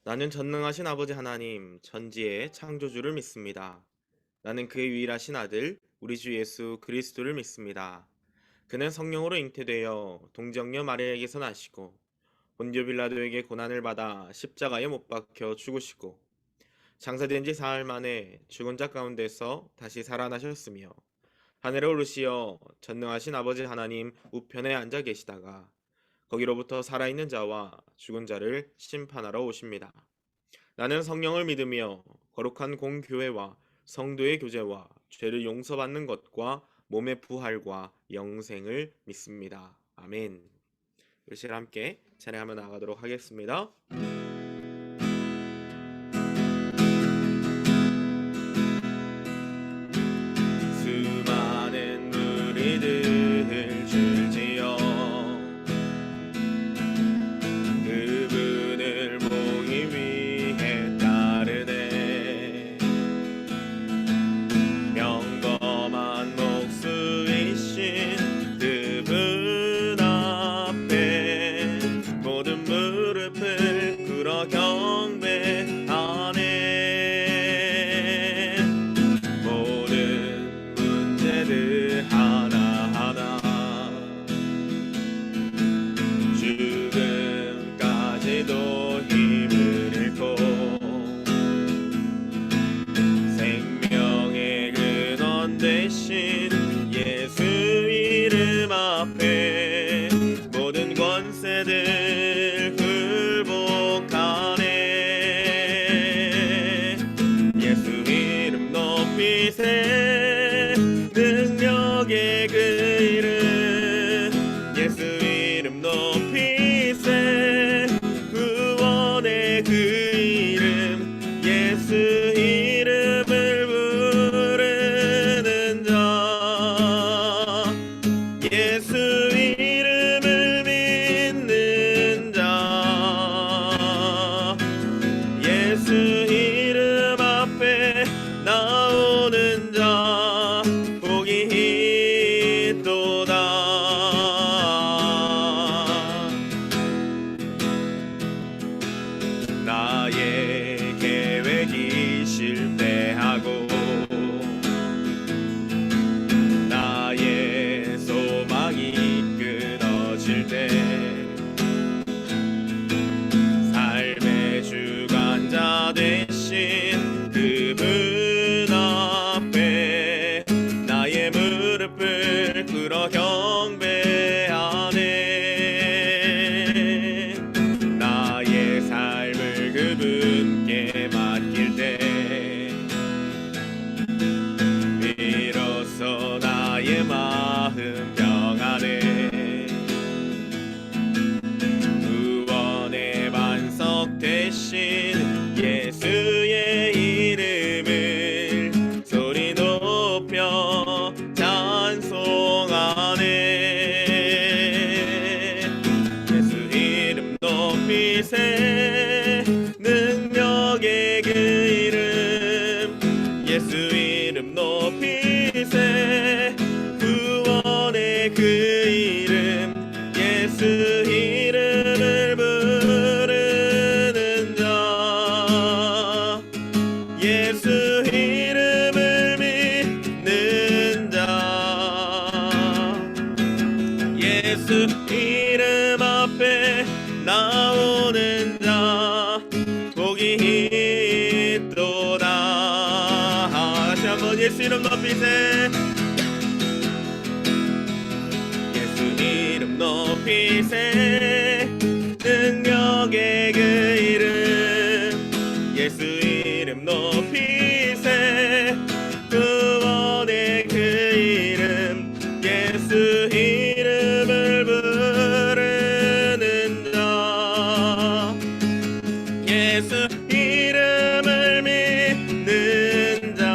나는 전능하신 아버지 하나님, 천지의 창조주를 믿습니다. 나는 그의 유일하신 아들, 우리 주 예수 그리스도를 믿습니다. 그는 성령으로 잉태되어 동정녀 마리아에게서 나시고 본디오 빌라도에게 고난을 받아 십자가에 못 박혀 죽으시고 장사된 지 사흘 만에 죽은 자 가운데서 다시 살아나셨으며 하늘에 오르시어 전능하신 아버지 하나님 우편에 앉아 계시다가 거기로부터 살아있는 자와 죽은 자를 심판하러 오십니다. 나는 성령을 믿으며 거룩한 공교회와 성도의 교제와 죄를 용서받는 것과 몸의 부활과 영생을 믿습니다. 아멘. 우리 시를 함께 찬양하며 나가도록 하겠습니다. 수많은 무리들 줄지어 그분을 보기 위해 따르네. 평범한 목수이신 그분 앞에 모든 무릎을 꿇어 경배하네. 모든 문제들 하나하나 죽음까지도 힘을 잃고 생명의 근원 되신 예수 이름 앞에 모든 권세들 굴복하네. 예수 이름 높이세. 능력의 그 이름 예수 이름 높이세. 구원의 그 이름 예수 이름을 부르는 자 예수 이름을 믿는 자 예수 이름 앞에 나오는 자 복이 있도다. 나의 계획이 실패하고 나의 소망이 끊어질 때 삶의 주관자 되신 그분 앞에 나의 무릎을 꿇어 경배하네. 나의 삶을 그분께 맡길 때 비로소 나의 마음 평안해. 구원의 반석 되신 예수의 이름을 소리 높여 찬송하네. 예수 이름 높이세. 능력의 그 이름 예수 이름 높이세. 구원의 그 이름 예수 이름을 부르는 자 예수 이름을 믿는 자 예수 이름 앞에 나오는 자 복이 있도다. 다시 한번 예수 이름 높이세. 예수 이름 높이세. 능력의 그 이름 예수 이름 높이세. 구원의 그 이름 예수 이름을 부르는 자 예수 이름을 믿는 자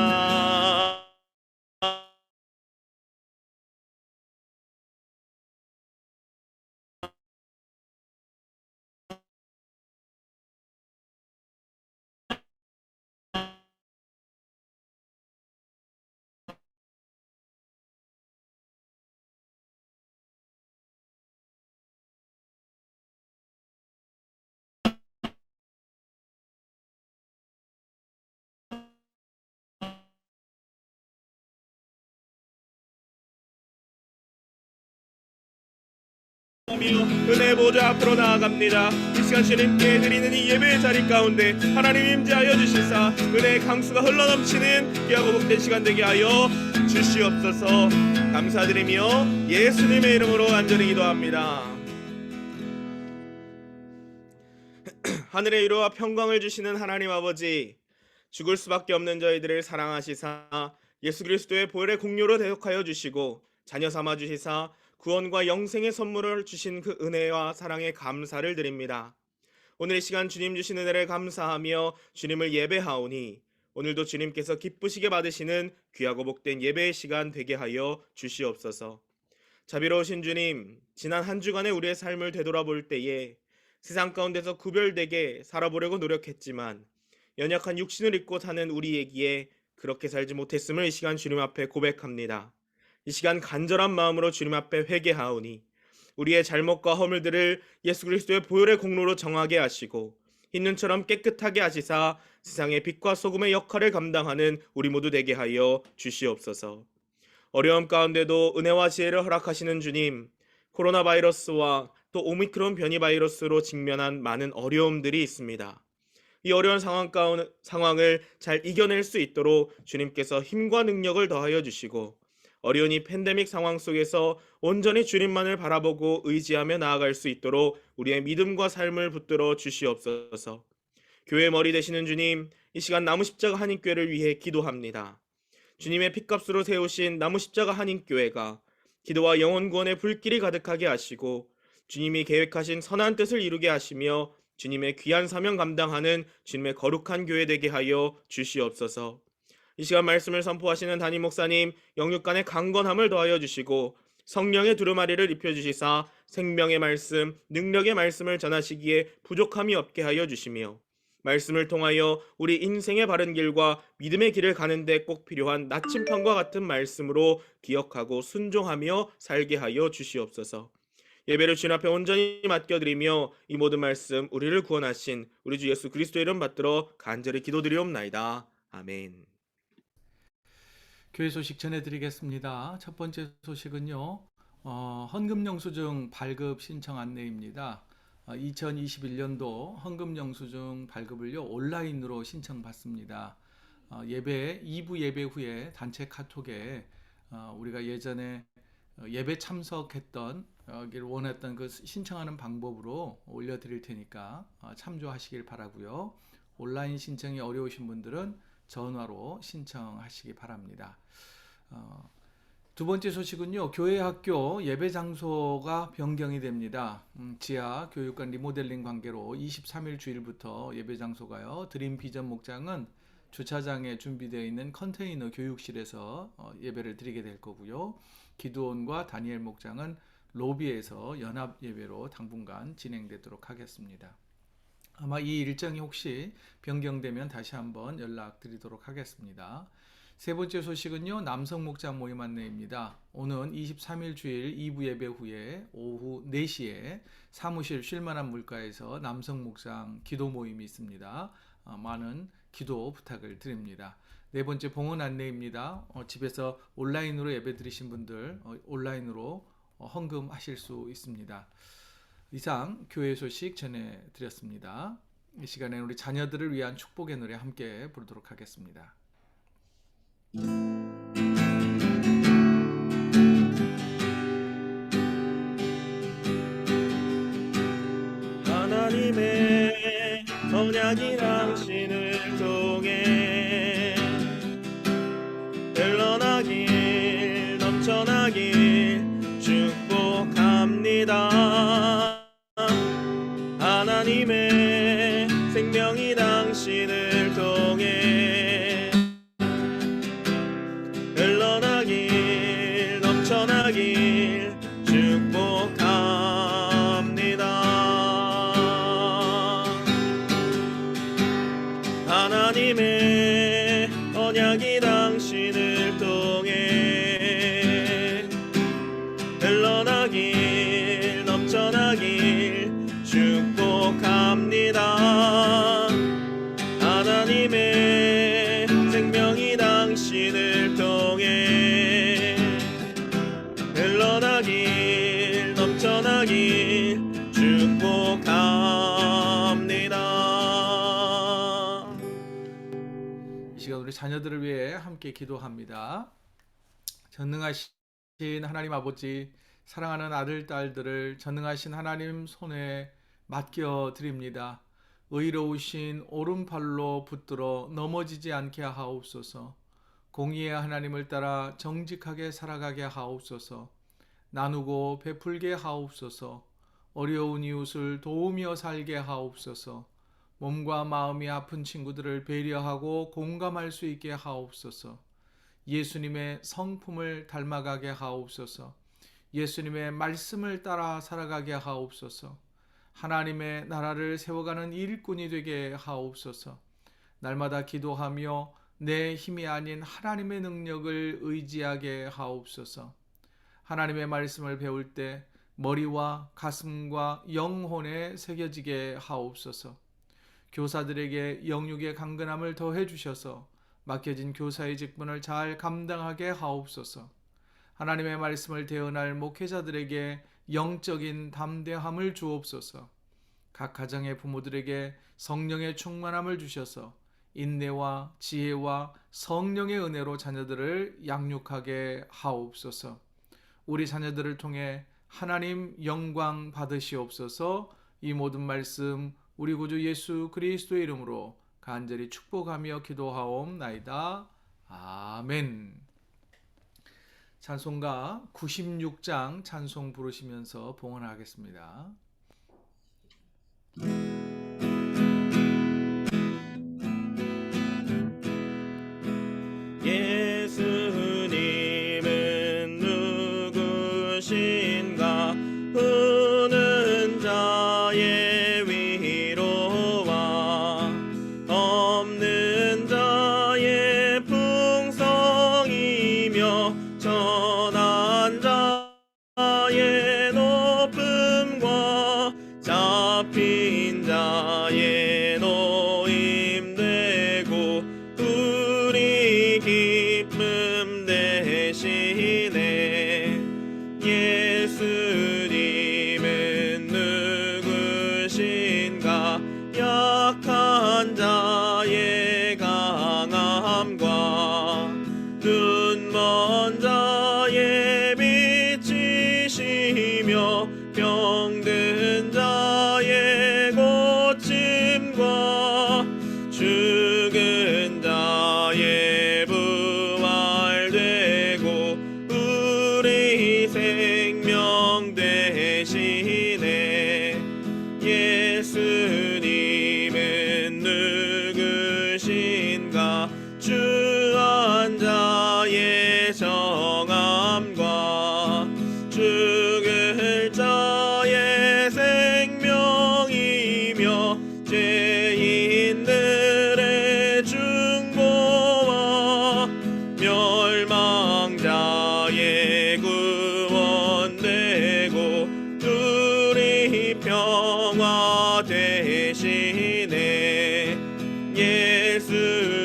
은혜 보좌 앞으로 나아갑니다. 이 시간 주님께 드리는 이 예배의 자리 가운데 하나님 임재하여 주시사 은혜의 강수가 흘러넘치는 귀하고 복된 시간 되게 하여 주시옵소서. 감사드리며 예수님의 이름으로 간절히 기도합니다. 하늘의 위로와 평강을 주시는 하나님 아버지, 죽을 수밖에 없는 저희들을 사랑하시사 예수 그리스도의 보혈의 공료로 대속하여 주시고 자녀 삼아 주시사 구원과 영생의 선물을 주신 그 은혜와 사랑에 감사를 드립니다. 오늘 이 시간 주님 주신 은혜를 감사하며 주님을 예배하오니 오늘도 주님께서 기쁘시게 받으시는 귀하고 복된 예배의 시간 되게 하여 주시옵소서. 자비로우신 주님, 지난 한 주간의 우리의 삶을 되돌아볼 때에 세상 가운데서 구별되게 살아보려고 노력했지만 연약한 육신을 입고 사는 우리에게 그렇게 살지 못했음을 이 시간 주님 앞에 고백합니다. 이 시간 간절한 마음으로 주님 앞에 회개하오니 우리의 잘못과 허물들을 예수 그리스도의 보혈의 공로로 정하게 하시고 흰 눈처럼 깨끗하게 하시사 세상의 빛과 소금의 역할을 감당하는 우리 모두 되게 하여 주시옵소서. 어려움 가운데도 은혜와 지혜를 허락하시는 주님, 코로나 바이러스와 또 오미크론 변이 바이러스로 직면한 많은 어려움들이 있습니다. 이 어려운 상황을 잘 이겨낼 수 있도록 주님께서 힘과 능력을 더하여 주시고 어려운 이 팬데믹 상황 속에서 온전히 주님만을 바라보고 의지하며 나아갈 수 있도록 우리의 믿음과 삶을 붙들어 주시옵소서. 교회 머리 되시는 주님, 이 시간 나무십자가 한인교회를 위해 기도합니다. 주님의 핏값으로 세우신 나무십자가 한인교회가 기도와 영혼 구원의 불길이 가득하게 하시고 주님이 계획하신 선한 뜻을 이루게 하시며 주님의 귀한 사명 감당하는 주님의 거룩한 교회 되게 하여 주시옵소서. 이 시간 말씀을 선포하시는 담임 목사님, 영육간의 강건함을 더하여 주시고 성령의 두루마리를 입혀주시사 생명의 말씀, 능력의 말씀을 전하시기에 부족함이 없게 하여 주시며 말씀을 통하여 우리 인생의 바른 길과 믿음의 길을 가는 데 꼭 필요한 나침판과 같은 말씀으로 기억하고 순종하며 살게 하여 주시옵소서. 예배를 주님 앞에 온전히 맡겨드리며 이 모든 말씀 우리를 구원하신 우리 주 예수 그리스도의 이름 받들어 간절히 기도드리옵나이다. 아멘. 교회 소식 전해드리겠습니다. 첫 번째 소식은요, 헌금영수증 발급 신청 안내입니다. 2021년도 헌금영수증 발급을요 온라인으로 신청받습니다. 예배 2부 예배 후에 단체 카톡에 우리가 예전에 예배 참석했던 원했던 그 신청하는 방법으로 올려드릴 테니까 참조하시길 바라고요. 온라인 신청이 어려우신 분들은 전화로 신청하시기 바랍니다. 두 번째 소식은요, 교회 학교 예배 장소가 변경이 됩니다. 지하 교육관 리모델링 관계로 23일 주일부터 예배 장소가요, 드림 비전 목장은 주차장에 준비되어 있는 컨테이너 교육실에서 예배를 드리게 될 거고요. 기도원과 다니엘 목장은 로비에서 연합 예배로 당분간 진행되도록 하겠습니다. 아마 이 일정이 혹시 변경되면 다시 한번 연락드리도록 하겠습니다. 세 번째 소식은요, 남성 목장 모임 안내입니다. 오는 23일 주일 2부 예배 후에 오후 4시에 사무실 쉴만한 물가에서 남성 목장 기도 모임이 있습니다. 많은 기도 부탁을 드립니다. 네 번째 봉헌 안내입니다. 집에서 온라인으로 예배 드리신 분들 온라인으로 헌금하실 수 있습니다. 이상 교회 소식 전해드렸습니다. 이 시간에 우리 자녀들을 위한 축복의 노래 함께 부르도록 하겠습니다. 하나님의 언약이 당신을 통해 흘러나길 넘쳐나길 축복합니다. 하나님의 생명이 당신을 통해 흘러나길 넘쳐나길 축복합니다. 하나님의 언약이 당신을 통해 흘러나길 넘쳐나길 축복합니다. 하나님의 생명이 당신을 통해 흘러나길 넘쳐나길 우리 자녀들을 위해 함께 기도합니다. 전능하신 하나님 아버지, 사랑하는 아들, 딸들을 전능하신 하나님 손에 맡겨 드립니다. 의로우신 오른팔로 붙들어 넘어지지 않게 하옵소서. 공의의 하나님을 따라 정직하게 살아가게 하옵소서. 나누고 베풀게 하옵소서. 어려운 이웃을 도우며 살게 하옵소서. 몸과 마음이 아픈 친구들을 배려하고 공감할 수 있게 하옵소서. 예수님의 성품을 닮아가게 하옵소서. 예수님의 말씀을 따라 살아가게 하옵소서. 하나님의 나라를 세워가는 일꾼이 되게 하옵소서. 날마다 기도하며 내 힘이 아닌 하나님의 능력을 의지하게 하옵소서. 하나님의 말씀을 배울 때 머리와 가슴과 영혼에 새겨지게 하옵소서. 교사들에게 영육의 강건함을 더해 주셔서 맡겨진 교사의 직분을 잘 감당하게 하옵소서. 하나님의 말씀을 대언할 목회자들에게 영적인 담대함을 주옵소서. 각 가정의 부모들에게 성령의 충만함을 주셔서 인내와 지혜와 성령의 은혜로 자녀들을 양육하게 하옵소서. 우리 자녀들을 통해 하나님 영광 받으시옵소서. 이 모든 말씀 우리 구주 예수 그리스도의 이름으로 간절히 축복하며 기도하옵나이다. 아멘. 찬송가 96장 찬송 부르시면서 봉헌하겠습니다. 예수님은 누구신가? 우는 자의 위로와 없는 자의 풍성이며 전한 자의 높음과 잡힌 자의 노임되고 우리 기쁨 되시네. 예수님은 누구신가? 약한 자의 강함과 눈먼 자의 빛이시며 병든 자의 고침과 죽은 자의 부활되고 우리 생명 되시네. 예수님은 누구신가? 주한 자의 정함과 죽을 자의 생명이며 죄인들의 중보와 멸망자의 구원되고 우리 평화 되시네. 예수님은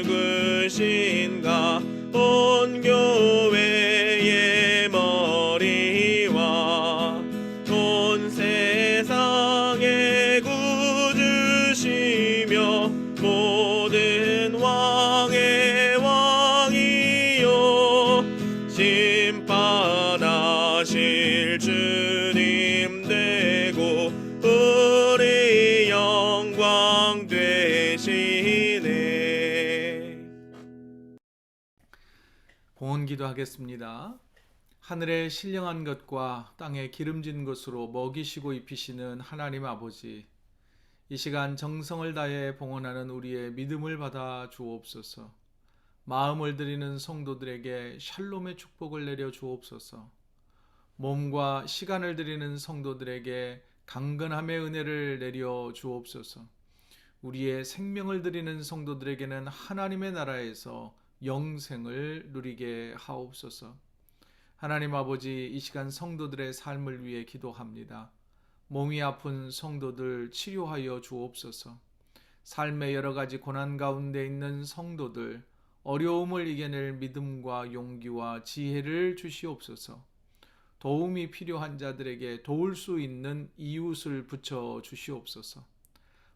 누구신가? 온 교회의 머리와 온 세상의 구주시며 모든 왕의 왕이요 심판하실 주님 되고 우리 영광 되시네. 봉헌기도 하겠습니다. 하늘의 신령한 것과 땅에 기름진 것으로 먹이시고 입히시는 하나님 아버지, 이 시간 정성을 다해 봉헌하는 우리의 믿음을 받아 주옵소서. 마음을 드리는 성도들에게 샬롬의 축복을 내려 주옵소서. 몸과 시간을 드리는 성도들에게 강건함의 은혜를 내려 주옵소서. 우리의 생명을 드리는 성도들에게는 하나님의 나라에서 영생을 누리게 하옵소서. 하나님 아버지, 이 시간 성도들의 삶을 위해 기도합니다. 몸이 아픈 성도들 치료하여 주옵소서. 삶의 여러 가지 고난 가운데 있는 성도들, 어려움을 이겨낼 믿음과 용기와 지혜를 주시옵소서. 도움이 필요한 자들에게 도울 수 있는 이웃을 붙여 주시옵소서.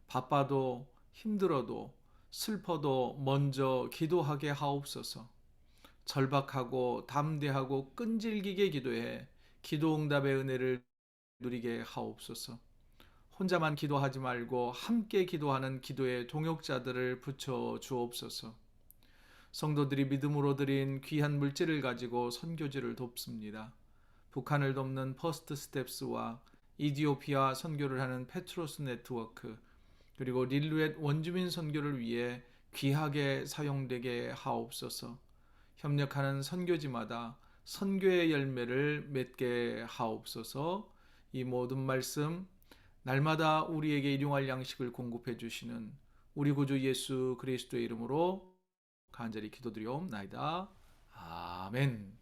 바빠도 힘들어도 슬퍼도 먼저 기도하게 하옵소서. 절박하고 담대하고 끈질기게 기도해 기도 응답의 은혜를 누리게 하옵소서. 혼자만 기도하지 말고 함께 기도하는 기도의 동역자들을 붙여 주옵소서. 성도들이 믿음으로 드린 귀한 물질을 가지고 선교지를 돕습니다. 북한을 돕는 퍼스트 스텝스와 이디오피아 선교를 하는 페트로스 네트워크, 그리고 릴루엣 원주민 선교를 위해 귀하게 사용되게 하옵소서. 협력하는 선교지마다 선교의 열매를 맺게 하옵소서. 이 모든 말씀 날마다 우리에게 일용할 양식을 공급해 주시는 우리 구주 예수 그리스도의 이름으로 간절히 기도드리옵나이다. 아멘.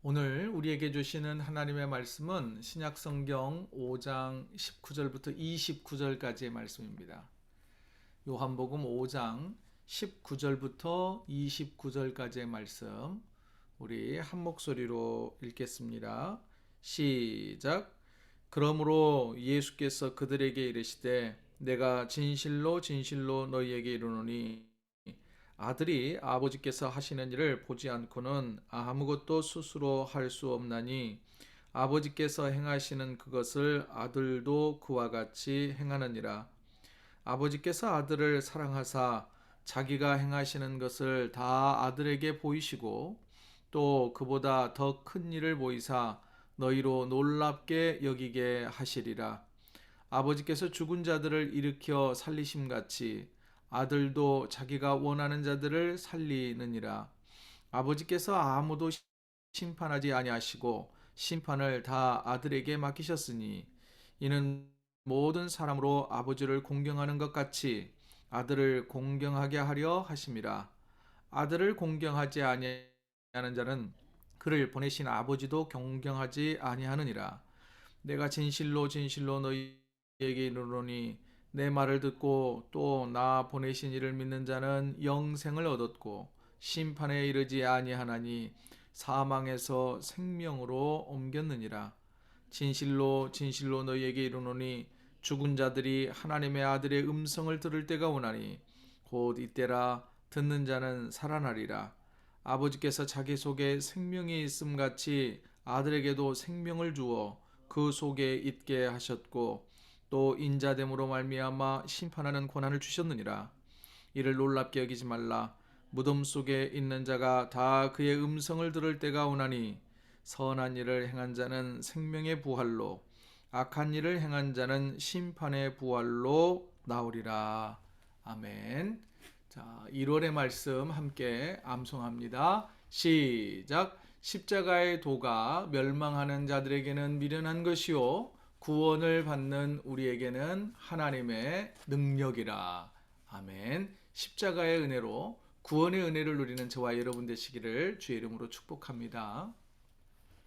오늘 우리에게 주시는 하나님의 말씀은 신약성경 5장 19절부터 29절까지의 말씀입니다. 요한복음 5장 19절부터 29절까지의 말씀, 우리 한 목소리로 읽겠습니다. 시작. 그러므로 예수께서 그들에게 이르시되 내가 진실로 진실로 너희에게 이르노니 아들이 아버지께서 하시는 일을 보지 않고는 아무것도 스스로 할 수 없나니 아버지께서 행하시는 그것을 아들도 그와 같이 행하느니라. 아버지께서 아들을 사랑하사 자기가 행하시는 것을 다 아들에게 보이시고 또 그보다 더 큰 일을 보이사 너희로 놀랍게 여기게 하시리라. 아버지께서 죽은 자들을 일으켜 살리심같이 아들도 자기가 원하는 자들을 살리느니라. 아버지께서 아무도 심판하지 아니하시고 심판을 다 아들에게 맡기셨으니 이는 모든 사람으로 아버지를 공경하는 것 같이 아들을 공경하게 하려 하심이라. 아들을 공경하지 아니하는 자는 그를 보내신 아버지도 공경하지 아니하느니라. 내가 진실로 진실로 너희에게 이르노니 내 말을 듣고 또 나 보내신 이를 믿는 자는 영생을 얻었고 심판에 이르지 아니하나니 사망에서 생명으로 옮겼느니라. 진실로 진실로 너희에게 이르노니 죽은 자들이 하나님의 아들의 음성을 들을 때가 오나니 곧 이때라. 듣는 자는 살아나리라. 아버지께서 자기 속에 생명이 있음 같이 아들에게도 생명을 주어 그 속에 있게 하셨고 또 인자됨으로 말미암아 심판하는 권한을 주셨느니라. 이를 놀랍게 여기지 말라. 무덤 속에 있는 자가 다 그의 음성을 들을 때가 오나니 선한 일을 행한 자는 생명의 부활로 악한 일을 행한 자는 심판의 부활로 나오리라. 아멘. 자, 1월의 말씀 함께 암송합니다. 시작. 십자가의 도가 멸망하는 자들에게는 미련한 것이요 구원을 받는 우리에게는 하나님의 능력이라. 아멘. 십자가의 은혜로 구원의 은혜를 누리는 저와 여러분 되시기를 주의 이름으로 축복합니다.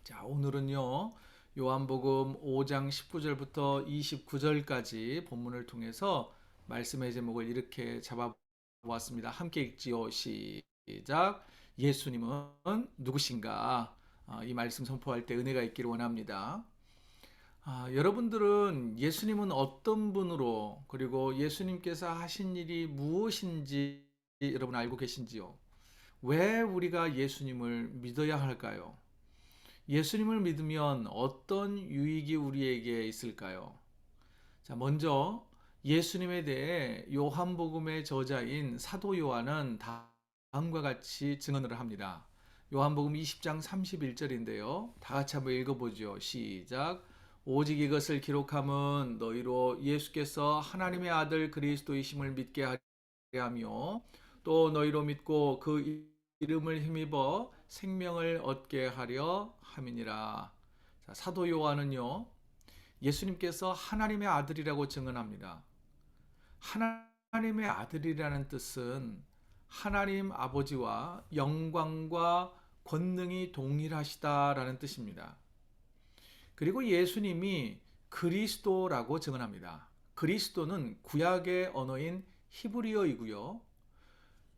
자, 오늘은요. 요한복음 5장 19절부터 29절까지 본문을 통해서 말씀의 제목을 이렇게 잡아보았습니다. 함께 읽지요. 시작. 예수님은 누구신가? 이 말씀 선포할 때 은혜가 있기를 원합니다. 여러분들은 예수님은 어떤 분으로, 그리고 예수님께서 하신 일이 무엇인지 여러분 알고 계신지요? 왜 우리가 예수님을 믿어야 할까요? 예수님을 믿으면 어떤 유익이 우리에게 있을까요? 자, 먼저 예수님에 대해 요한복음의 저자인 사도 요한은 다음과 같이 증언을 합니다. 요한복음 20장 31절인데요. 다 같이 한번 읽어보죠. 시작. 오직 이것을 기록함은 너희로 예수께서 하나님의 아들 그리스도이심을 믿게 하려 하며 또 너희로 믿고 그 이름을 힘입어 생명을 얻게 하려 함이니라. 자, 사도 요한은요, 예수님께서 하나님의 아들이라고 증언합니다. 하나님의 아들이라는 뜻은 하나님 아버지와 영광과 권능이 동일하시다라는 뜻입니다. 그리고 예수님이 그리스도라고 증언합니다. 그리스도는 구약의 언어인 히브리어이고요.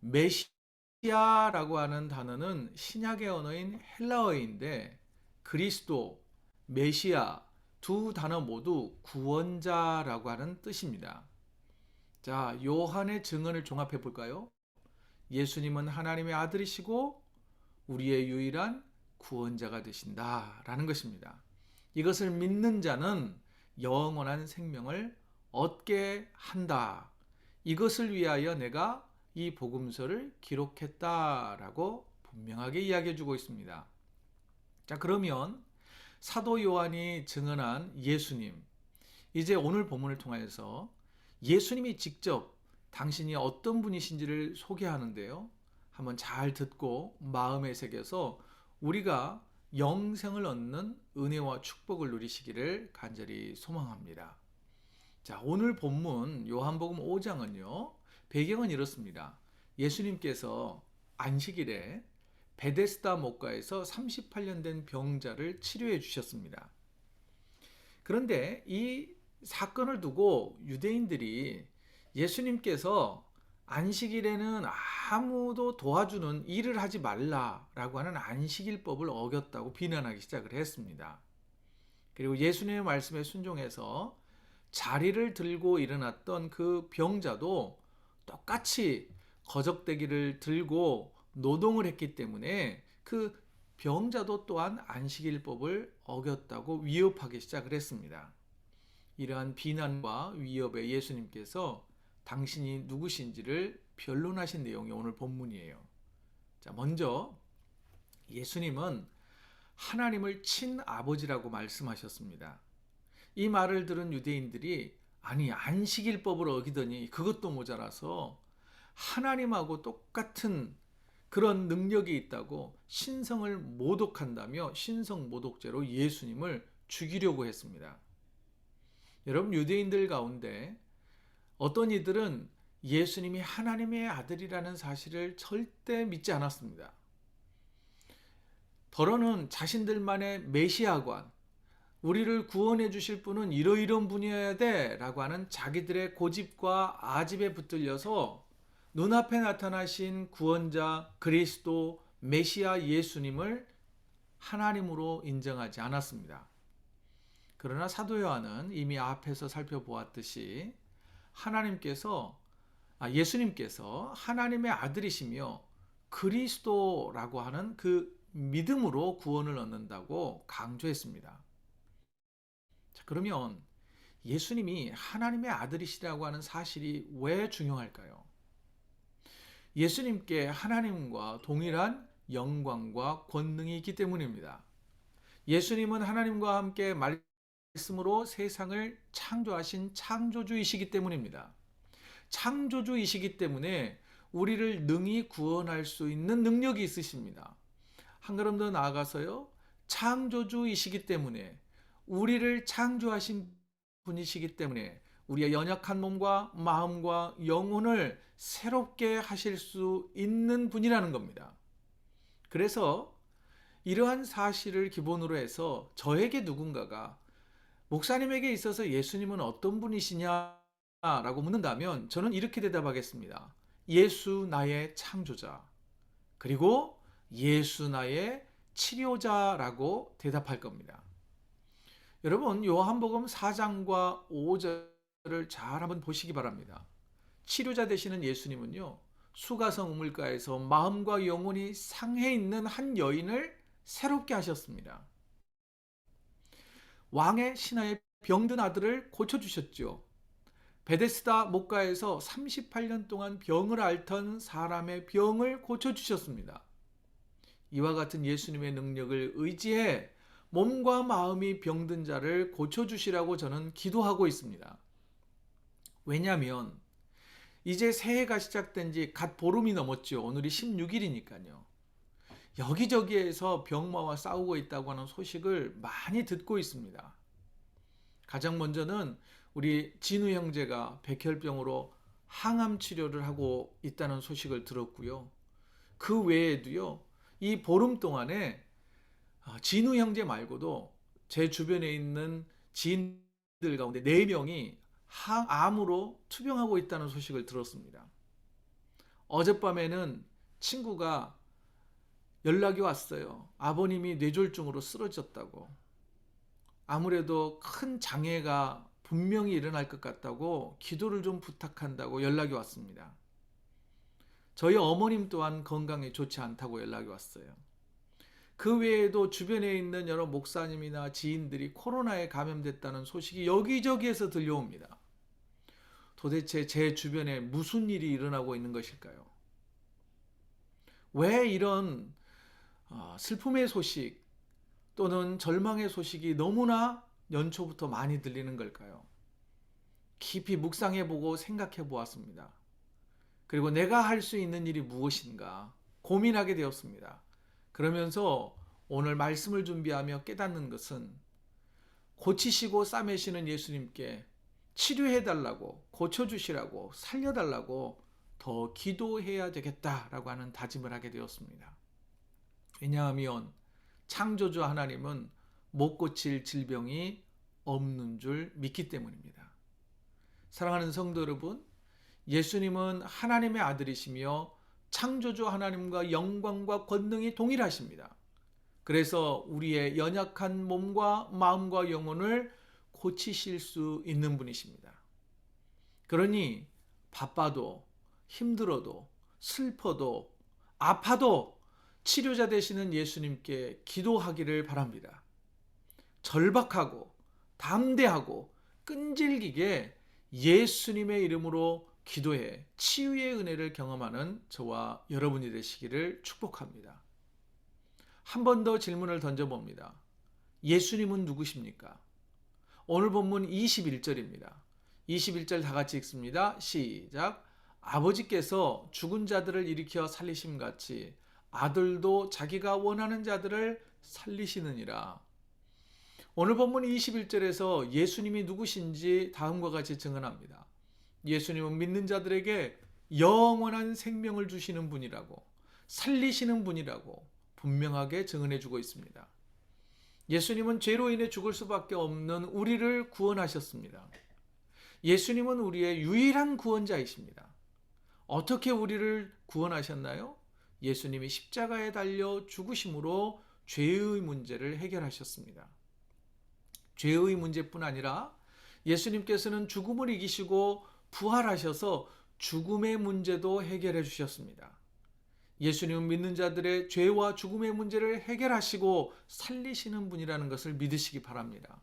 메시아라고 하는 단어는 신약의 언어인 헬라어인데 그리스도, 메시아 두 단어 모두 구원자라고 하는 뜻입니다. 자, 요한의 증언을 종합해 볼까요? 예수님은 하나님의 아들이시고 우리의 유일한 구원자가 되신다라는 것입니다. 이것을 믿는 자는 영원한 생명을 얻게 한다. 이것을 위하여 내가 이 복음서를 기록했다라고 분명하게 이야기해 주고 있습니다. 자, 그러면 사도 요한이 증언한 예수님, 이제 오늘 본문을 통해서 예수님이 직접 당신이 어떤 분이신지를 소개하는데요. 한번 잘 듣고 마음에 새겨서 우리가 영생을 얻는 은혜와 축복을 누리시기를 간절히 소망합니다. 자, 오늘 본문 요한복음 5장은요. 배경은 이렇습니다. 예수님께서 안식일에 베데스다 목가에서 38년 된 병자를 치료해 주셨습니다. 그런데 이 사건을 두고 유대인들이 예수님께서 안식일에는 아무도 도와주는 일을 하지 말라라고 하는 안식일법을 어겼다고 비난하기 시작을 했습니다. 그리고 예수님의 말씀에 순종해서 자리를 들고 일어났던 그 병자도 똑같이 거적대기를 들고 노동을 했기 때문에 그 병자도 또한 안식일법을 어겼다고 위협하기 시작을 했습니다. 이러한 비난과 위협에 예수님께서 당신이 누구신지를 변론하신 내용이 오늘 본문이에요. 자, 먼저 예수님은 하나님을 친아버지라고 말씀하셨습니다. 이 말을 들은 유대인들이 아니 안식일법을 어기더니 그것도 모자라서 하나님하고 똑같은 그런 능력이 있다고 신성을 모독한다며 신성모독죄로 예수님을 죽이려고 했습니다. 여러분, 유대인들 가운데 어떤 이들은 예수님이 하나님의 아들이라는 사실을 절대 믿지 않았습니다. 더러는 자신들만의 메시아관, 우리를 구원해 주실 분은 이러이러한 분이어야 돼 라고 하는 자기들의 고집과 아집에 붙들려서 눈앞에 나타나신 구원자 그리스도 메시아 예수님을 하나님으로 인정하지 않았습니다. 그러나 사도 요한은 이미 앞에서 살펴보았듯이 예수님께서 하나님의 아들이시며 그리스도라고 하는 그 믿음으로 구원을 얻는다고 강조했습니다. 자, 그러면 예수님이 하나님의 아들이시라고 하는 사실이 왜 중요할까요? 예수님께 하나님과 동일한 영광과 권능이 있기 때문입니다. 예수님은 하나님과 함께 말씀으로 세상을 창조하신 창조주이시기 때문입니다. 창조주이시기 때문에 우리를 능히 구원할 수 있는 능력이 있으십니다. 한 걸음 더 나아가서요. 창조주이시기 때문에 우리를 창조하신 분이시기 때문에 우리의 연약한 몸과 마음과 영혼을 새롭게 하실 수 있는 분이라는 겁니다. 그래서 이러한 사실을 기본으로 해서 저에게 누군가가 목사님에게 있어서 예수님은 어떤 분이시냐라고 묻는다면 저는 이렇게 대답하겠습니다. 예수 나의 창조자, 그리고 예수 나의 치료자라고 대답할 겁니다. 여러분, 요한복음 4장과 5절을 잘 한번 보시기 바랍니다. 치료자 되시는 예수님은요, 수가성 우물가에서 마음과 영혼이 상해 있는 한 여인을 새롭게 하셨습니다. 왕의 신하의 병든 아들을 고쳐주셨죠. 베데스다 목가에서 38년 동안 병을 앓던 사람의 병을 고쳐주셨습니다. 이와 같은 예수님의 능력을 의지해 몸과 마음이 병든 자를 고쳐주시라고 저는 기도하고 있습니다. 왜냐하면 이제 새해가 시작된 지 갓 보름이 넘었죠. 오늘이 16일이니까요. 여기저기에서 병마와 싸우고 있다고 하는 소식을 많이 듣고 있습니다. 가장 먼저는 우리 진우 형제가 백혈병으로 항암 치료를 하고 있다는 소식을 들었고요. 그 외에도요, 이 보름 동안에 진우 형제 말고도 제 주변에 있는 지인들 가운데 4명이 항암으로 투병하고 있다는 소식을 들었습니다. 어젯밤에는 친구가 연락이 왔어요. 아버님이 뇌졸중으로 쓰러졌다고. 아무래도 큰 장애가 분명히 일어날 것 같다고 기도를 좀 부탁한다고 연락이 왔습니다. 저희 어머님 또한 건강에 좋지 않다고 연락이 왔어요. 그 외에도 주변에 있는 여러 목사님이나 지인들이 코로나에 감염됐다는 소식이 여기저기에서 들려옵니다. 도대체 제 주변에 무슨 일이 일어나고 있는 것일까요? 왜 이런 슬픔의 소식 또는 절망의 소식이 너무나 연초부터 많이 들리는 걸까요? 깊이 묵상해보고 생각해보았습니다. 그리고 내가 할 수 있는 일이 무엇인가 고민하게 되었습니다. 그러면서 오늘 말씀을 준비하며 깨닫는 것은 고치시고 싸매시는 예수님께 치료해달라고, 고쳐주시라고, 살려달라고 더 기도해야 되겠다라고 하는 다짐을 하게 되었습니다. 왜냐하면 창조주 하나님은 못 고칠 질병이 없는 줄 믿기 때문입니다. 사랑하는 성도 여러분, 예수님은 하나님의 아들이시며 창조주 하나님과 영광과 권능이 동일하십니다. 그래서 우리의 연약한 몸과 마음과 영혼을 고치실 수 있는 분이십니다. 그러니 바빠도 힘들어도 슬퍼도 아파도 치료자 되시는 예수님께 기도하기를 바랍니다. 절박하고 담대하고 끈질기게 예수님의 이름으로 기도해 치유의 은혜를 경험하는 저와 여러분이 되시기를 축복합니다. 한 번 더 질문을 던져봅니다. 예수님은 누구십니까? 오늘 본문 21절입니다. 21절 다 같이 읽습니다. 시작. 아버지께서 죽은 자들을 일으켜 살리심 같이 아들도 자기가 원하는 자들을 살리시느니라. 오늘 본문 21절에서 예수님이 누구신지 다음과 같이 증언합니다. 예수님은 믿는 자들에게 영원한 생명을 주시는 분이라고, 살리시는 분이라고 분명하게 증언해 주고 있습니다. 예수님은 죄로 인해 죽을 수밖에 없는 우리를 구원하셨습니다. 예수님은 우리의 유일한 구원자이십니다. 어떻게 우리를 구원하셨나요? 예수님이 십자가에 달려 죽으심으로 죄의 문제를 해결하셨습니다. 죄의 문제뿐 아니라 예수님께서는 죽음을 이기시고 부활하셔서 죽음의 문제도 해결해 주셨습니다. 예수님은 믿는 자들의 죄와 죽음의 문제를 해결하시고 살리시는 분이라는 것을 믿으시기 바랍니다.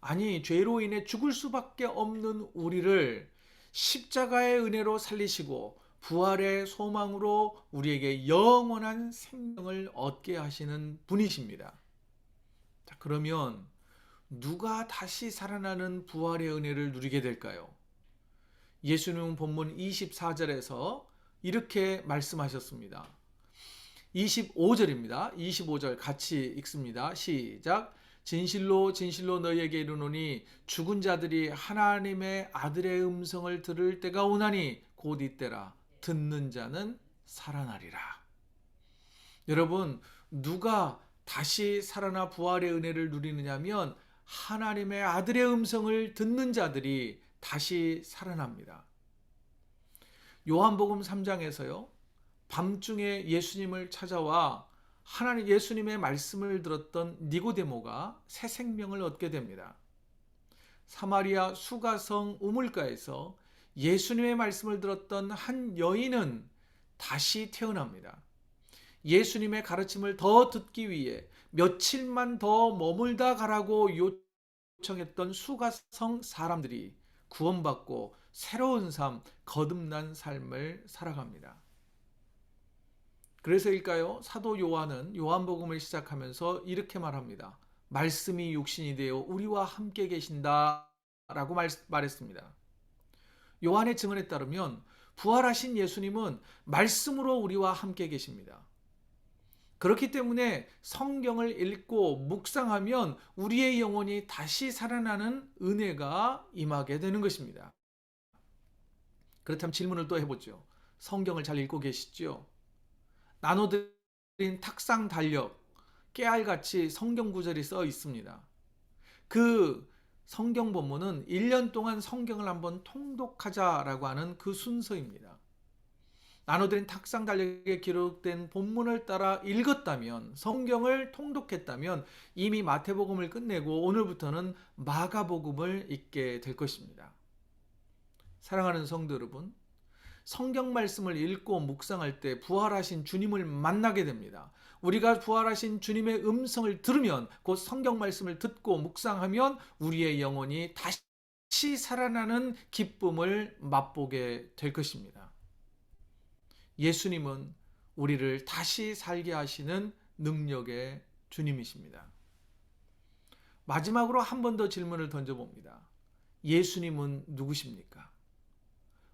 아니, 죄로 인해 죽을 수밖에 없는 우리를 십자가의 은혜로 살리시고 부활의 소망으로 우리에게 영원한 생명을 얻게 하시는 분이십니다. 자, 그러면 누가 다시 살아나는 부활의 은혜를 누리게 될까요? 예수님은 본문 24절에서 이렇게 말씀하셨습니다. 25절입니다. 25절 같이 읽습니다. 시작. 진실로 진실로 너희에게 이르노니 죽은 자들이 하나님의 아들의 음성을 들을 때가 오나니 곧 이때라. 듣는 자는 살아나리라. 여러분, 누가 다시 살아나 부활의 은혜를 누리느냐면 하나님의 아들의 음성을 듣는 자들이 다시 살아납니다. 요한복음 3장에서요. 밤중에 예수님을 찾아와 하나님 예수님의 말씀을 들었던 니고데모가 새 생명을 얻게 됩니다. 사마리아 수가성 우물가에서 예수님의 말씀을 들었던 한 여인은 다시 태어납니다. 예수님의 가르침을 더 듣기 위해 며칠만 더 머물다 가라고 요청했던 수가성 사람들이 구원받고 새로운 삶, 거듭난 삶을 살아갑니다. 그래서일까요? 사도 요한은 요한복음을 시작하면서 이렇게 말합니다. 말씀이 육신이 되어 우리와 함께 계신다 라고 말했습니다. 요한의 증언에 따르면 부활하신 예수님은 말씀으로 우리와 함께 계십니다. 그렇기 때문에 성경을 읽고 묵상하면 우리의 영혼이 다시 살아나는 은혜가 임하게 되는 것입니다. 그렇다면 질문을 또 해보죠. 성경을 잘 읽고 계시죠? 나눠드린 탁상 달력, 깨알같이 성경 구절이 써 있습니다. 그 성경 본문은 1년 동안 성경을 한번 통독하자라고 하는 그 순서입니다. 나눠드린 탁상 달력에 기록된 본문을 따라 읽었다면, 성경을 통독했다면 이미 마태복음을 끝내고 오늘부터는 마가복음을 읽게 될 것입니다. 사랑하는 성도 여러분, 성경 말씀을 읽고 묵상할 때 부활하신 주님을 만나게 됩니다. 우리가 부활하신 주님의 음성을 들으면, 곧 성경 말씀을 듣고 묵상하면 우리의 영혼이 다시 살아나는 기쁨을 맛보게 될 것입니다. 예수님은 우리를 다시 살게 하시는 능력의 주님이십니다. 마지막으로 한 번 더 질문을 던져봅니다. 예수님은 누구십니까?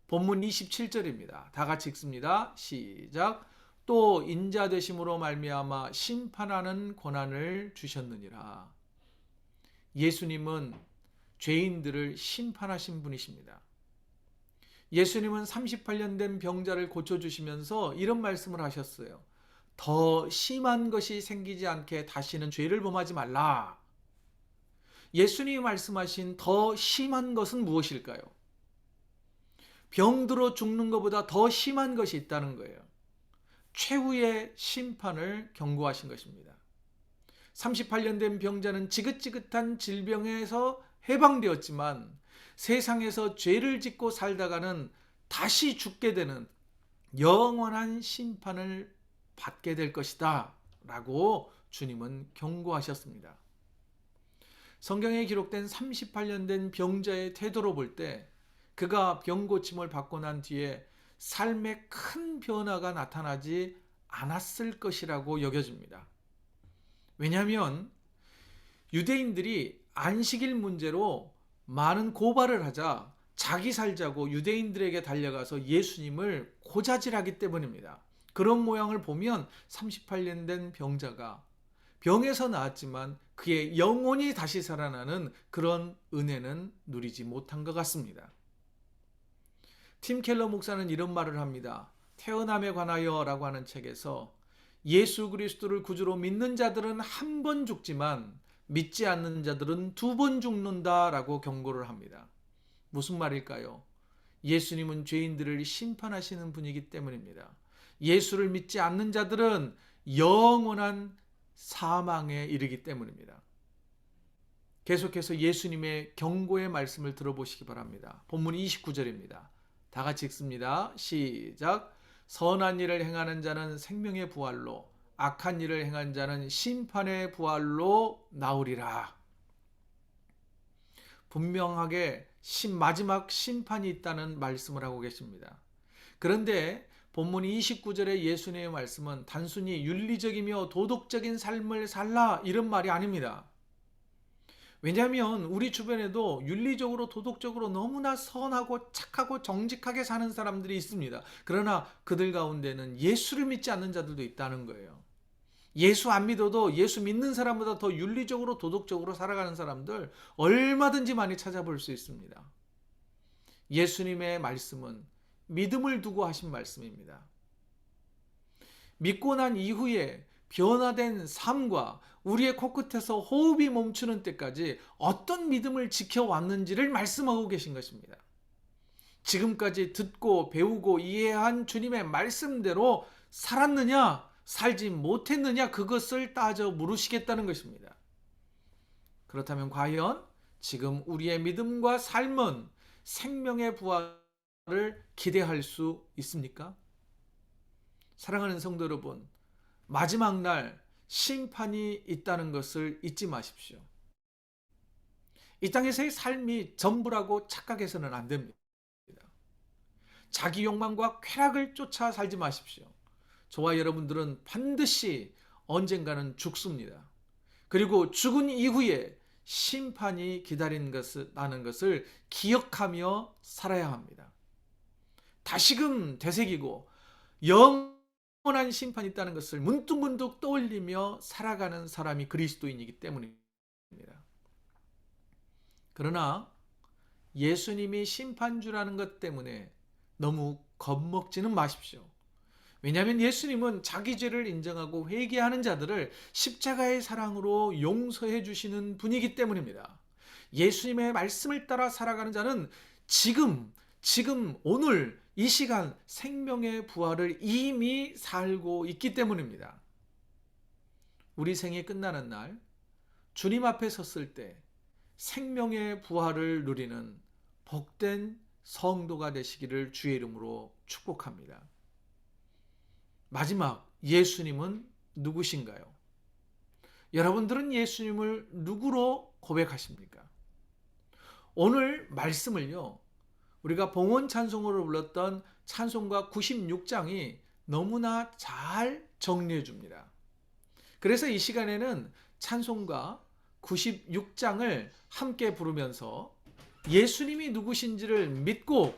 본문 27절입니다. 다 같이 읽습니다. 시작. 또 인자 되심으로 말미암아 심판하는 권한을 주셨느니라. 예수님은 죄인들을 심판하신 분이십니다. 예수님은 38년 된 병자를 고쳐주시면서 이런 말씀을 하셨어요. 더 심한 것이 생기지 않게 다시는 죄를 범하지 말라. 예수님이 말씀하신 더 심한 것은 무엇일까요? 병들어 죽는 것보다 더 심한 것이 있다는 거예요. 최후의 심판을 경고하신 것입니다. 38년 된 병자는 지긋지긋한 질병에서 해방되었지만 세상에서 죄를 짓고 살다가는 다시 죽게 되는 영원한 심판을 받게 될 것이다 라고 주님은 경고하셨습니다. 성경에 기록된 38년 된 병자의 태도로 볼 때 그가 병고침을 받고 난 뒤에 삶에 큰 변화가 나타나지 않았을 것이라고 여겨집니다. 왜냐하면 유대인들이 안식일 문제로 많은 고발을 하자 자기 살자고 유대인들에게 달려가서 예수님을 고자질하기 때문입니다. 그런 모양을 보면 38년 된 병자가 병에서 나았지만 그의 영혼이 다시 살아나는 그런 은혜는 누리지 못한 것 같습니다. 팀 켈러 목사는 이런 말을 합니다. 태어남에 관하여 라고 하는 책에서 예수 그리스도를 구주로 믿는 자들은 한 번 죽지만 믿지 않는 자들은 2번 죽는다 라고 경고를 합니다. 무슨 말일까요? 예수님은 죄인들을 심판하시는 분이기 때문입니다. 예수를 믿지 않는 자들은 영원한 사망에 이르기 때문입니다. 계속해서 예수님의 경고의 말씀을 들어보시기 바랍니다. 본문 29절입니다. 다 같이 읽습니다. 시작. 선한 일을 행하는 자는 생명의 부활로, 악한 일을 행한 자는 심판의 부활로 나오리라. 분명하게 마지막 심판이 있다는 말씀을 하고 계십니다. 그런데 본문 29절의 예수님의 말씀은 단순히 윤리적이며 도덕적인 삶을 살라 이런 말이 아닙니다. 왜냐하면 우리 주변에도 윤리적으로 도덕적으로 너무나 선하고 착하고 정직하게 사는 사람들이 있습니다. 그러나 그들 가운데는 예수를 믿지 않는 자들도 있다는 거예요. 예수 안 믿어도 예수 믿는 사람보다 더 윤리적으로 도덕적으로 살아가는 사람들 얼마든지 많이 찾아볼 수 있습니다. 예수님의 말씀은 믿음을 두고 하신 말씀입니다. 믿고 난 이후에 변화된 삶과 우리의 코끝에서 호흡이 멈추는 때까지 어떤 믿음을 지켜왔는지를 말씀하고 계신 것입니다. 지금까지 듣고 배우고 이해한 주님의 말씀대로 살았느냐, 살지 못했느냐, 그것을 따져 물으시겠다는 것입니다. 그렇다면 과연 지금 우리의 믿음과 삶은 생명의 부활을 기대할 수 있습니까? 사랑하는 성도 여러분, 마지막 날 심판이 있다는 것을 잊지 마십시오. 이 땅에서의 삶이 전부라고 착각해서는 안 됩니다. 자기 욕망과 쾌락을 쫓아 살지 마십시오. 저와 여러분들은 반드시 언젠가는 죽습니다. 그리고 죽은 이후에 심판이 기다리는 것을 기억하며 살아야 합니다. 다시금 되새기고 영원한 심판이 있다는 것을 문득문득 떠올리며 살아가는 사람이 그리스도인이기 때문입니다. 그러나 예수님이 심판주라는 것 때문에 너무 겁먹지는 마십시오. 왜냐하면 예수님은 자기 죄를 인정하고 회개하는 자들을 십자가의 사랑으로 용서해 주시는 분이기 때문입니다. 예수님의 말씀을 따라 살아가는 자는 지금 오늘 이 시간 생명의 부활을 이미 살고 있기 때문입니다. 우리 생이 끝나는 날 주님 앞에 섰을 때 생명의 부활을 누리는 복된 성도가 되시기를 주의 이름으로 축복합니다. 마지막, 예수님은 누구신가요? 여러분들은 예수님을 누구로 고백하십니까? 오늘 말씀을요, 우리가 봉헌 찬송으로 불렀던 찬송가 96장이 너무나 잘 정리해 줍니다. 그래서 이 시간에는 찬송가 96장을 함께 부르면서 예수님이 누구신지를 믿고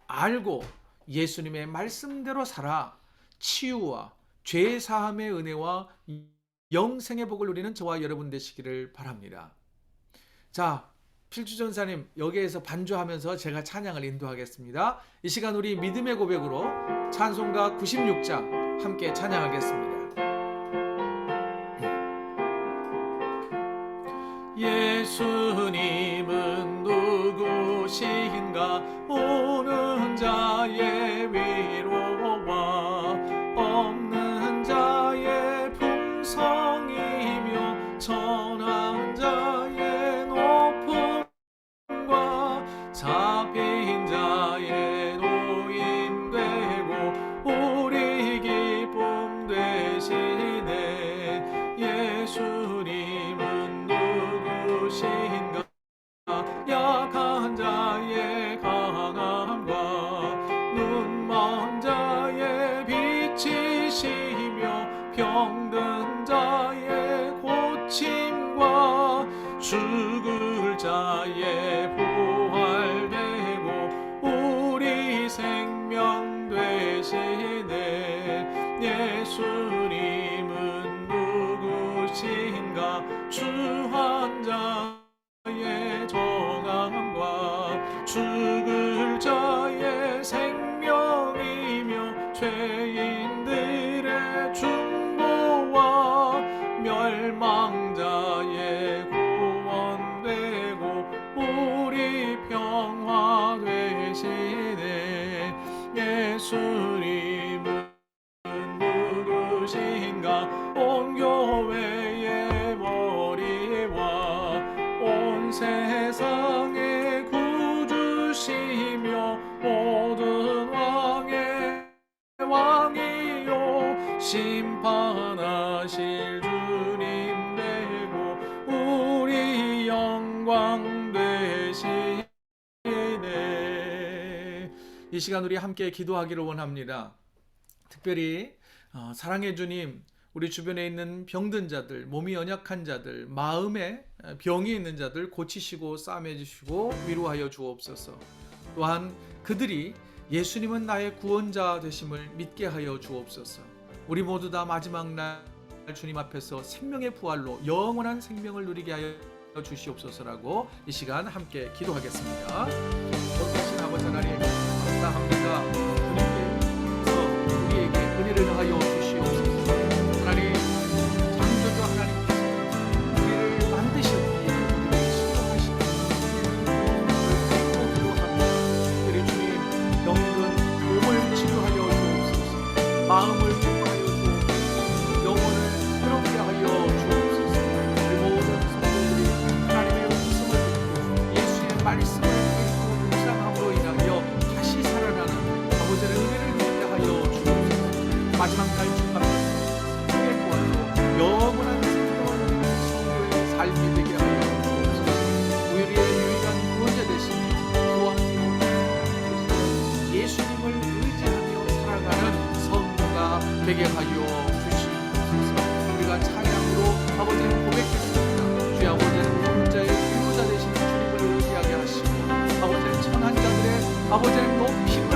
알고 예수님의 말씀대로 살아 치유와 죄 사함의 은혜와 영생의 복을 누리는 저와 여러분 되시기를 바랍니다. 자, 필주 전사님 여기에서 반주하면서 제가 찬양을 인도하겠습니다. 이 시간 우리 믿음의 고백으로 찬송가 96장 함께 찬양하겠습니다. 예수님은 누구신가? 오는 자의 위로와 없는 자의 풍성이며 천한 자의 높음과 잡힌 자의 노임되고 우리 기쁨 되시네. 예수님은 누구신가? 약한 자의 강함과 눈먼 자의 빛이시며 병든 자의 고침과 죽을 자의 부활되고 우리 생명 되시네. 예수님은 누구신가? 주한 자의 정함과 죽을 자의 생명이며 죄인들의 중보와 멸망자의 구원되고 우리 평화 되시네. 예수님은 누구신가? 온 교회의 머리와 온 세상의 구주시며 모든 왕의 왕이요 심판하실 주님 되고 우리 영광 되시네. 이 시간 우리 함께 기도하기를 원합니다. 특별히 사랑의 주님, 우리 주변에 있는 병든 자들, 몸이 연약한 자들, 마음에 병이 있는 자들 고치시고 싸매 주시고 위로하여 주옵소서. 또한 그들이 예수님은 나의 구원자 되심을 믿게 하여 주옵소서. 우리 모두 다 마지막 날 주님 앞에서 생명의 부활로 영원한 생명을 누리게 하여 주시옵소서라고 이 시간 함께 기도하겠습니다. 거룩하신 아버지 하나님, 감사합니다. 주님께서 우리에게 은혜를 하여 주시옵소서. 하나님, 창조주 하나님께서 우리를 만드셨기에 우리를 신뢰하시는 기도합니다. 특별히 주님, 병든 몸을 치료하여 주옵소서. 마음을 기뻐하여 주옵소서. 영혼을 새롭게 하여 주옵소서. 우리 모든 성도들이 하나님의 음성을 듣고 예수의 말씀을 읽고 묵상함으로 인하여 다시 살아나는 아버지의 은혜를 누리게 하여 주옵소서. 마지막 날 주님 앞에서 생명의 부활로 영원한 생명을 누리는 성도의 삶이 되게 하여 주옵소서. 우리의 유일한 구원자 되신 구원이요 예수님을 의지하며 살아가는 성도가 되게 하여 주시옵소서. 우리가 찬양으로 아버지를 고백했습니다. 주의 아버지는 모든 자의 위로자 되신 주님을 의지하게 하시고 아버지는 천한 자들의 아버지의 높임을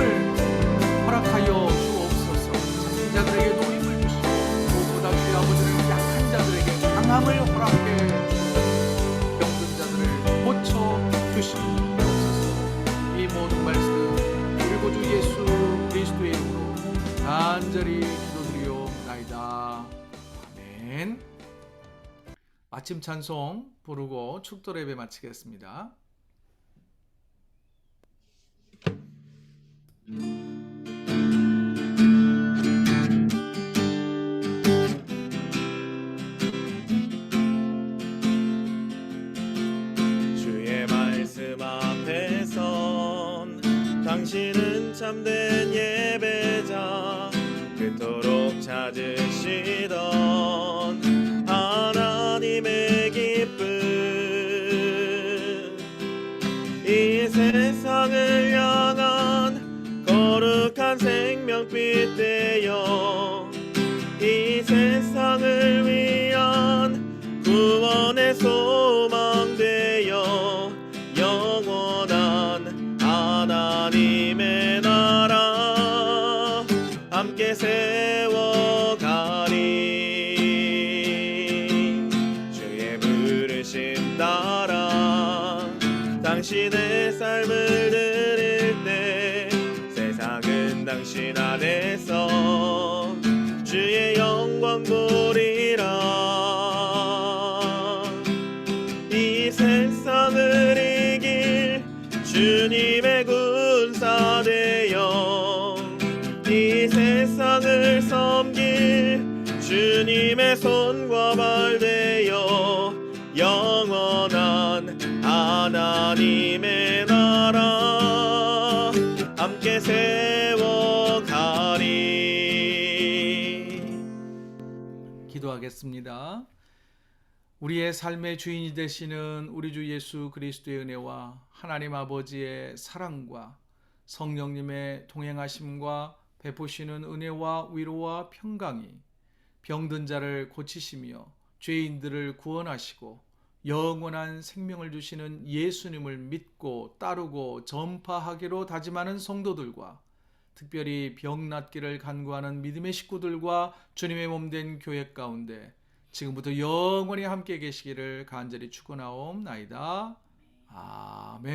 허락하여 주옵소서. 잡힌 자들에게 노임을 주시고 무엇보다 주의 아버지는 약한 자들에게 강함을 허락해 주시고 병든 자들을 고쳐 주시옵소서. 이 모든 말씀 우리 구주 예수 그리스도의 이름으로 간절히 기도드리옵나이다. 아멘. 아침 찬송 부르고 축도 예배 마치겠습니다. 당신은 참된 예배자 그토록 찾으시던 하나님의 기쁨 이 세상을 향한 거룩한 생명빛 되어 이 세상을 위한 구원의 소망 되어 영원한 하나님의 나라 함께 세워가리 주의 부르심 따라 당신의 삶을 드릴 때 세상은 당신 안에서 주의 영광 보리라 이 세상을 이길 주님의 군사 되어 이 세상을 섬길 주님의 손과 발 되어 영원한 하나님의 나라 함께 세워가리. 기도하겠습니다. 우리의 삶의 주인이 되시는 우리 주 예수 그리스도의 은혜와 하나님 아버지의 사랑과 성령님의 동행하심과 베푸시는 은혜와 위로와 평강이 병든 자를 고치시며 죄인들을 구원하시고 영원한 생명을 주시는 예수님을 믿고 따르고 전파하기로 다짐하는 성도들과 특별히 병 낫기를 간구하는 믿음의 식구들과 주님의 몸된 교회 가운데 지금부터 영원히 함께 계시기를 간절히 축원하옵나이다. 아멘.